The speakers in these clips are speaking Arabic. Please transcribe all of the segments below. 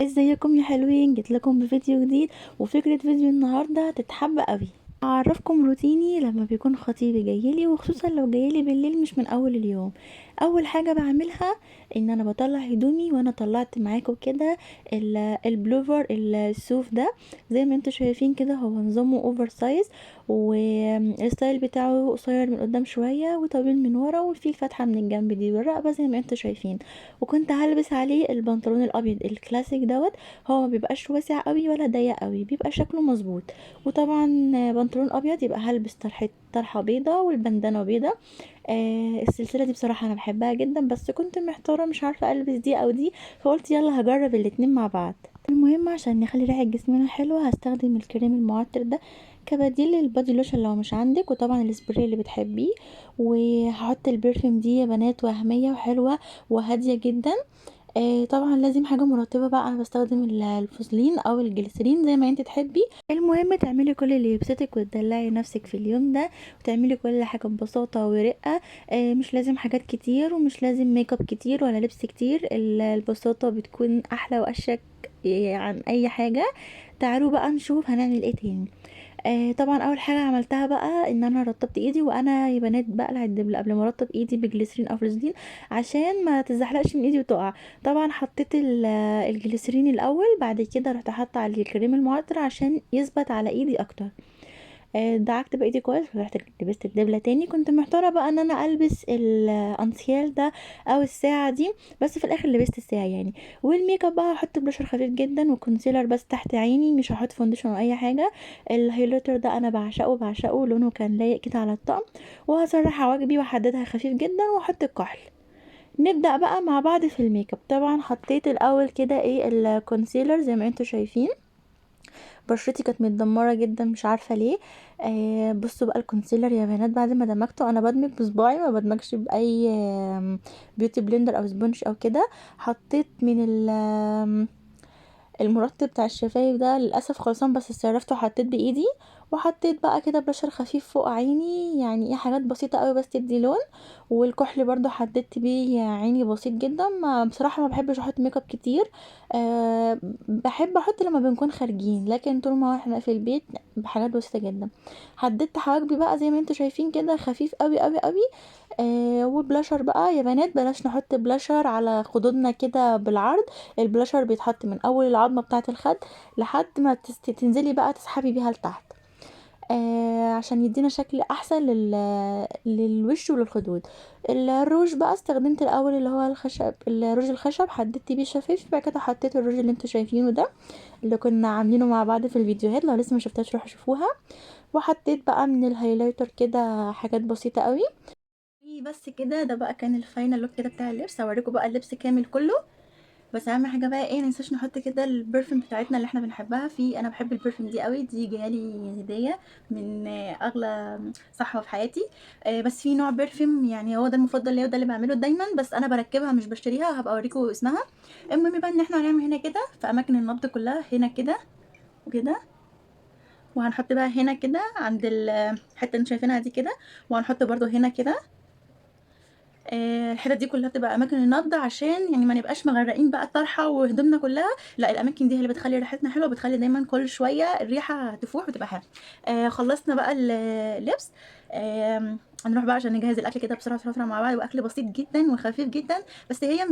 ازيكم يا حلوين؟ جيت لكم بفيديو جديد، وفكرة فيديو النهاردة تتحب قوي. اعرفكم روتيني لما بيكون خطيبي جايلي، وخصوصا لو جايلي بالليل مش من اول اليوم. اول حاجة بعملها ان انا بطلع هدومي، وانا طلعت معاكم كده البلوفر الصوف ده. زي ما انتوا شايفين كده، هو نظامه اوفر سايز، والستايل بتاعه قصير من قدام شوية وطويل من ورا، وفيه الفتحة من الجنب دي والرقبة زي ما انتوا شايفين. وكنت هلبس عليه البنطلون الابيض الكلاسيك دوت. هو ما بيبقاش واسع قوي ولا ضيق قوي، بيبقى شكله مظبوط. وطبعا بنطلون ابيض، يبقى هلبس طرحه بيضه والبندانه بيضه. السلسله دي بصراحه انا بحبها جدا، بس كنت محتاره مش عارفه البس دي او دي، فقلت يلا هجرب الاتنين مع بعض. المهم عشان نخلي ريحه جسمنا حلوه هستخدم الكريم المعطر ده كبديل للبادي لوشن لو مش عندك، وطبعا السبراي اللي بتحبيه. وهحط البرفيوم دي يا بنات وهميه وحلوه وهاديه جدا. طبعا لازم حاجة مرطبة بقى، انا بستخدم الفازلين او الجليسرين زي ما انت تحبي. المهم تعملي كل اللي يبسطك وتدلعي نفسك في اليوم ده، وتعملي كل حاجة ببساطة ورقة. مش لازم حاجات كتير، ومش لازم ميك اب كتير ولا لبس كتير، البساطة بتكون احلى واشيك عن اي حاجة. تعالوا بقى نشوف هنعمل ايه تاني. طبعا اول حاجه عملتها بقى ان انا رطبت ايدي، وانا يا بنات بقلع الدبل قبل ما ارطب ايدي بجليسرين او فازلين عشان ما تزحلقش من ايدي وتقع. طبعا حطيت الجليسرين الاول، بعد كده رحت حاطه عليه الكريم المعطر عشان يثبت على ايدي اكتر. دعكت بايدي كويس ورحت لبست الدبله تاني. كنت محتاره بقى ان انا البس الانسيال ده او الساعه دي، بس في الاخر لبست الساعه يعني. والميك اب بقى هحط بلاشر خفيف جدا وكونسيلر بس تحت عيني، مش هحط فونديشن او اي حاجه. الهايلايتر ده انا بعشقه لونه كان لايق كده على الطقم. وهسرح حواجبي واحددها خفيف جدا واحط الكحل. نبدأ بقى مع بعض في الميك اب. طبعا حطيت الاول كده ايه الكونسيلر زي ما انتوا شايفين. بشرتي كانت متدمره جدا مش عارفه ليه. بصوا بقى الكونسيلر يا بنات، بعد ما دمجته انا بدمج بصباعي، ما بدمجش باي بيوتي بلندر او سبونج او كده. حطيت من المرطب بتاع الشفايف ده للاسف خلصان، بس استعرفته وحطيت بايدي. وحطيت بقى كده بلاشر خفيف فوق عيني، يعني ايه حاجات بسيطه قوي بس تدي لون. والكحل برضو حددت بيه عيني بسيط جدا، ما بصراحه ما بحبش احط ميك اب كتير. بحب احط لما بنكون خارجين، لكن طول ما احنا في البيت بحاجات بسيطه جدا. حددت حواجبي بقى زي ما انتوا شايفين كده خفيف قوي قوي قوي. والبلاشر بقى يا بنات بلاش نحط بلاشر على خدودنا كده بالعرض. البلاشر بيتحط من اول العظمه بتاعه الخد لحد ما تنزلي بقى تسحبي بيها لتحت. عشان يدينا شكل احسن للوش وللخدود. الروج بقى استخدمت الاول اللي هو الروج الخشب، حددت بيه الشفايف، بعد كده حطيت الروج اللي انتوا شايفينه ده اللي كنا عاملينه مع بعض في الفيديوهات. لو لسه ما شفتهاش روحوا شوفوها. وحطيت بقى من الهايلايتر كده حاجات بسيطه قوي. بس كده، ده بقى كان الفاينل لوك كده بتاع اللبس. هوريكم بقى اللبس كامل كله. بس اهم حاجه بقى ايه، ننساش نحط كده البرفيوم بتاعتنا اللي احنا بنحبها فيه. انا بحب البرفيوم دي قوي، دي جايالي هديه من اغلى صحوه في حياتي. بس في نوع برفيوم يعني هو ده المفضل ليا وده اللي بعمله دايما، بس انا بركبها مش بشتريها، هبقى اوريكم اسمها. المهم بقى ان احنا هنعمل هنا كده في اماكن النبض كلها، هنا كده وكده. وهنحط بقى هنا كده عند الحته اللي انتوا شايفينها دي كده. وهنحط برده هنا كده. الحتت دي كلها بتبقى اماكن النبض، عشان يعني ما نبقاش مغرقين بقى الطرحه وهدومنا كلها. لا، الاماكن دي هي اللي بتخلي ريحتنا حلوه، بتخلي دايما كل شويه الريحه تفوح وتبقى حلوه. خلصنا بقى اللبس. هنروح بقى عشان نجهز الاكل كده بسرعه بسرعه مع بعض، واكل بسيط جدا وخفيف جدا. بس هي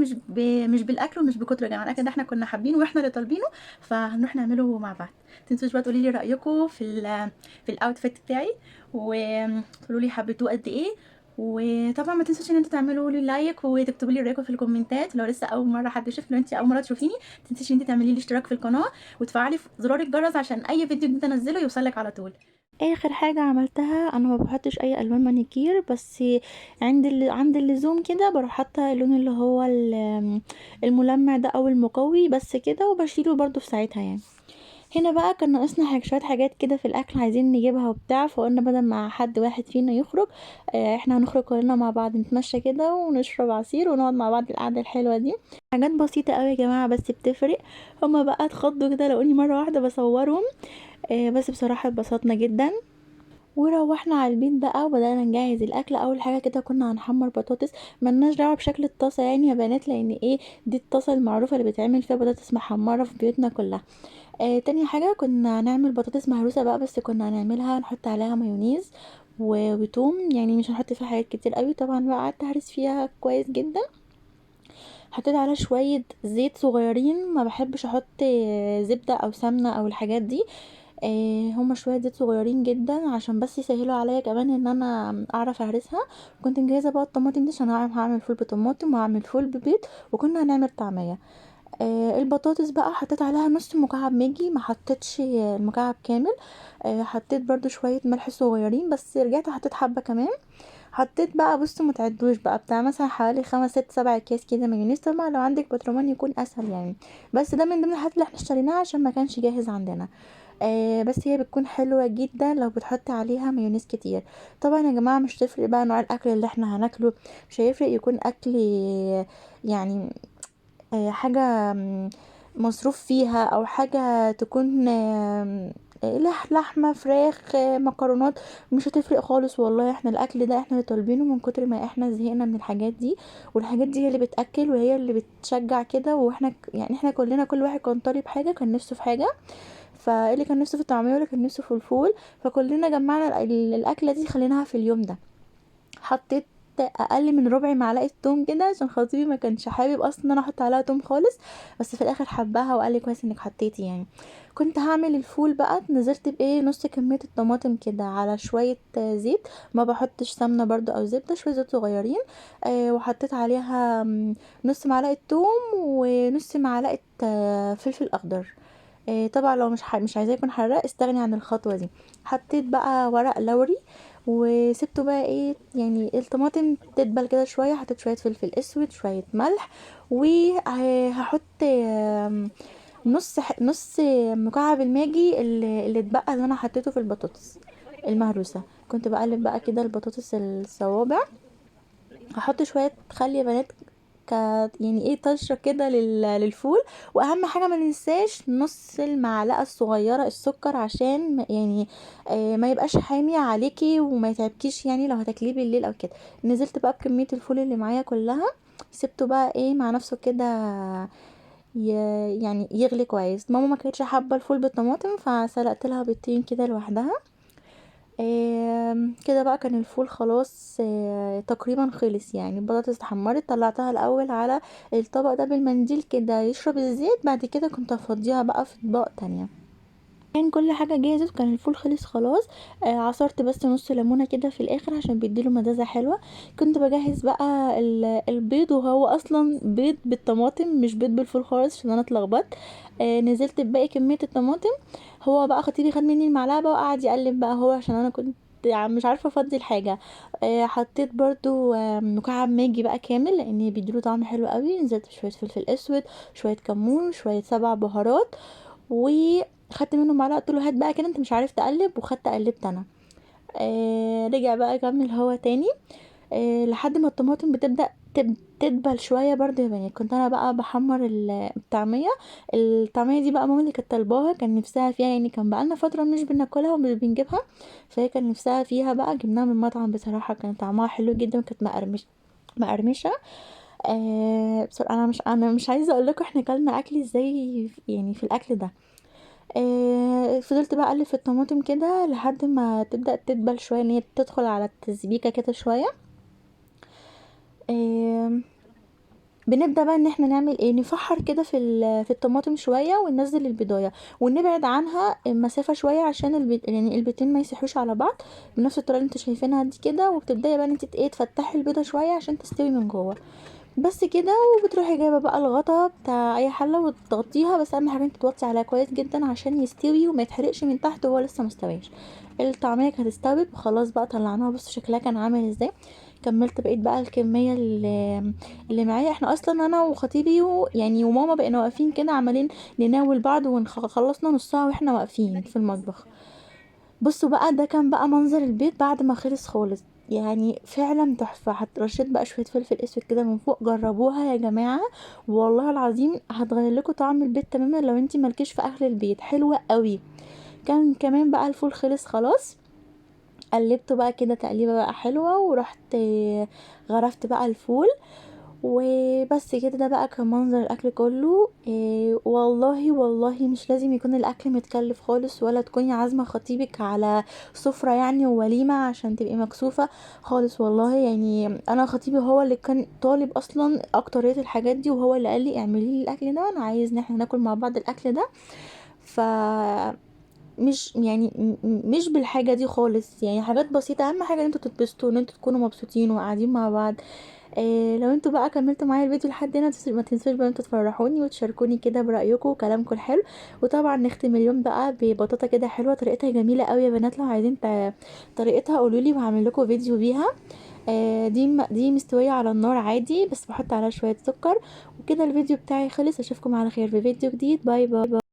مش بالاكل ومش بكتر يا جماعه، الاكل ده احنا كنا حابينه واحنا اللي طالبينه، فهنروح نعمله مع بعض. تنسوش بقى تقولي لي رايكم في الاوتفيت بتاعي، وتقولوا لي حبيتوه قد ايه. وطبعا ما تنسوش ان انتوا تعملوا لي لايك وتكتبوا لي رايكم في الكومنتات. لو لسه اول مره حد يشوف، لو انت اول مره تشوفيني ما تنسيش ان انت تعملي لي اشتراك في القناه وتفعلي زرار الجرس عشان اي فيديو جديد انزله يوصلك على طول. اخر حاجه عملتها، انا ما بحطش اي الوان مانيكير، بس عند اللزوم كده بروح حاطه اللون اللي هو الملمع ده او المقوي بس كده، وبشيله برضو في ساعتها يعني. هنا بقى كان ناقصنا شويه حاجات كده في الاكل عايزين نجيبها وبتاع، فقلنا بدل ما حد واحد فينا يخرج، احنا هنخرج كلنا مع بعض، نتمشى كده ونشرب عصير ونقعد مع بعض القعده الحلوه دي. حاجات بسيطه قوي يا جماعه بس بتفرق. هما بقى اتخضوا كده لقوني مره واحده بصورهم. بس بصراحه اتبسطنا جدا. وروحنا على البيت بقى وبدأنا نجهز الاكل. اول حاجه كده كنا هنحمر بطاطس، ملناش دعوه بشكل الطاسه يعني يا بنات، لان ايه، دي الطاسه المعروفه اللي بيتعمل فيها بطاطس محمره في بيوتنا كلها. تاني حاجه كنا هنعمل بطاطس مهروسه بقى، بس كنا هنعملها نحط عليها مايونيز وتوم، يعني مش هنحط فيها حاجات كتير قوي. طبعا بقى قعدت اهرس فيها كويس جدا، حطيت عليها شويه زيت صغيرين، ما بحبش احط زبده او سمنه او الحاجات دي. هما شويه زيت صغيرين جدا عشان بس يسهلوا عليا كمان ان انا اعرف اهرسها. كنت مجهزه بقى الطماطم دي عشان هعمل فول بطماطم وهعمل فول ببيض، وكنا هنعمل طعميه. البطاطس بقى حطيت عليها نص مكعب ماجي، ما حطيتش المكعب كامل. حطيت برضو شويه ملح صغيرين، بس رجعت حطيت حبه كمان. حطيت بقى، بصوا متعدوش بقى، بتاع مثلا حوالي 5 6 7 اكياس كده مايونيز. طبعا لو عندك برطمان يكون اسهل يعني، بس ده من ضمن الحاجات اللي احنا اشتريناها عشان ما كانش جاهز عندنا. بس هي بتكون حلوة جدا لو بتحطي عليها مايونيز كتير. طبعا يا جماعة مش تفرق بقى نوع الاكل اللي احنا هناكله، مش هيفرق يكون اكل يعني حاجة مصروف فيها، او حاجة تكون لحمة فراخ مكرونات، مش هتفرق خالص والله. احنا الاكل ده احنا اللي طالبينه من كتر ما احنا زهقنا من الحاجات دي، والحاجات دي هي اللي بتاكل وهي اللي بتشجع كده. واحنا يعني احنا كلنا كل واحد كان طالب حاجة، كان نفسه في حاجة، فاللي كان نفسه في الطعمية واللي كان نفسه في الفول، فكلنا جمعنا الاكلة دي خليناها في اليوم ده. حطيت اقل من ربع معلقه توم كده عشان خطيبي ما كانش حابب اصلا ان انا احط عليها توم خالص، بس في الاخر حبها وقال لي كويس انك حطيتي يعني. كنت هعمل الفول بقى، نزلت بايه نص كميه الطماطم كده على شويه زيت، ما بحطش سمنه برضو او زبده، شويه زيت صغيرين. وحطيت عليها نص معلقه توم ونص معلقه فلفل اخضر. طبعا لو مش عايزاه يكون حراق استغني عن الخطوه دي. حطيت بقى ورق لوري وسبته بقى ايه، يعني الطماطم تدبل كده شويه. حطيت شويه فلفل اسود، شويه ملح، وهحط نص مكعب الماجي اللي اتبقى اللي انا حطيته في البطاطس المهروسه. كنت بقلب بقى كده البطاطس الصوابع. هحط شويه خل يا بنات، ك يعني ايه طشه كده للفول. واهم حاجه ما ننساش نص المعلقه الصغيره السكر، عشان يعني ما يبقاش حامي عليكي وما يتعبكيش يعني لو هتاكليه بالليل او كده. نزلت بقى بكميه الفول اللي معايا كلها، سبته بقى ايه مع نفسه كده يعني يغلي كويس. ماما ما كانتش حابه الفول بالطماطم فسلقت لها بيضتين كده لوحدها. كده بقى كان الفول خلاص تقريبا خلص يعني. البطاطس اتحمرت، طلعتها الاول على الطبق ده بالمنديل كده يشرب الزيت، بعد كده كنت افضيها بقى في اطباق تانية. كان كل حاجه جاهزه وكان الفول خلص خلاص. عصرت بس نص ليمونه كده في الاخر عشان بيديله مزازه حلوه. كنت بجهز بقى البيض، وهو اصلا بيض بالطماطم مش بيض بالفول خالص عشان انا اتلخبطت. نزلت بباقي كميه الطماطم. هو بقى خطيبي خد مني المعلقه بقى وقعد يقلب بقى هو، عشان انا كنت مش عارفه افضي الحاجه. حطيت برضو مكعب ماجي بقى كامل لان بيديله طعم حلو قوي. نزلت بشويه فلفل اسود، شويه كمون، شويه 7 بهارات، وخدت منه معلقه. قلت له هات بقى كده انت مش عارف تقلب، وخدت قلبت انا. رجع بقى كمل هو تاني. لحد ما الطماطم بتبدأ تدبل شوية برضه يا بنات. كنت انا بقى بحمر الطعمية دي بقى ماما اللي كانت طالباها، كان نفسها فيها يعني، كان بقالنا فترة مش بناكلها ومش بنجيبها، فهي كان نفسها فيها بقى. جبناها من مطعم بصراحة كان طعمها حلو جدا وكانت مقرمشة. بصراحة انا مش عايزة اقول لكم احنا كلنا اكل ازاي يعني في الاكل ده. فضلت بقى اقلب في الطماطم كده لحد ما تبدأ تدبل شوية، ان هي تدخل على التسبيكة كده شوية. آم، بنبدأ بقى ان احنا نعمل ايه، نفحر كده في الطماطم شوية وننزل البضاية ونبعد عنها مسافة شوية عشان يعني البيضتين ما يسيحوش على بعض، بنفس الطريقة اللي انتوا شايفينها دي كده. وبتبدأي بقى ان انت ايه تفتحي البيضة شوية عشان تستوي من جوه، بس كده. وبتروحي جايبه بقى الغطا بتاع اي حله وتغطيها، بس اهم حاجه انت توطي عليها كويس جدا عشان يستوي وما يتحرقش من تحت وهو لسه مستويش. الطعميه كانت استوت وخلاص بقى طلعناها. بصوا شكلها كان عامل ازاي. كملت بقيت بقى الكميه اللي معايا. احنا اصلا انا وخطيبي يعني وماما بقينا واقفين كده عمالين نناول بعض، وخلصنا نصها واحنا واقفين في المطبخ. بصوا بقى ده كان بقى منظر البيت بعد ما خلص خالص، يعني فعلا تحفة. رشيت بقى شوية فلفل اسود كده من فوق، جربوها يا جماعة والله العظيم هتغير لكم طعم البيت تماما لو انتي مالكيش في اهل البيت، حلوة قوي. كان كمان بقى الفول خلص خلاص. قلبته بقى كده تقليبه بقى حلوه، ورحت غرفت بقى الفول وبس كده. ده بقى كان منظر الاكل كله. والله والله مش لازم يكون الاكل متكلف خالص، ولا تكوني عازمه خطيبك على سفره يعني ووليمه عشان تبقي مكسوفه خالص. والله يعني انا خطيبي هو اللي كان طالب اصلا اكترية الحاجات دي، وهو اللي قال لي اعملي لي الاكل ده، انا عايز ان احنا ناكل مع بعض الاكل ده. ف مش يعني مش بالحاجه دي خالص، يعني حاجات بسيطه، اهم حاجه ان انتوا تتبسطوا، ان انتوا تكونوا مبسوطين وقاعدين مع بعض. لو انتوا بقى كملتوا معايا الفيديو لحد هنا ما تنسوش بقى انتوا تفرحوني وتشاركوني كده برايكم وكلامكم الحلو. وطبعا نختم اليوم بقى ببطاطا كده حلوه، طريقتها جميله قوي يا بنات. لو عايزين طريقتها قولولي وهعمل لكم فيديو بيها. دي مستويه على النار عادي، بس بحط عليها شويه سكر. وكده الفيديو بتاعي خلص، اشوفكم على خير في فيديو جديد. باي باي.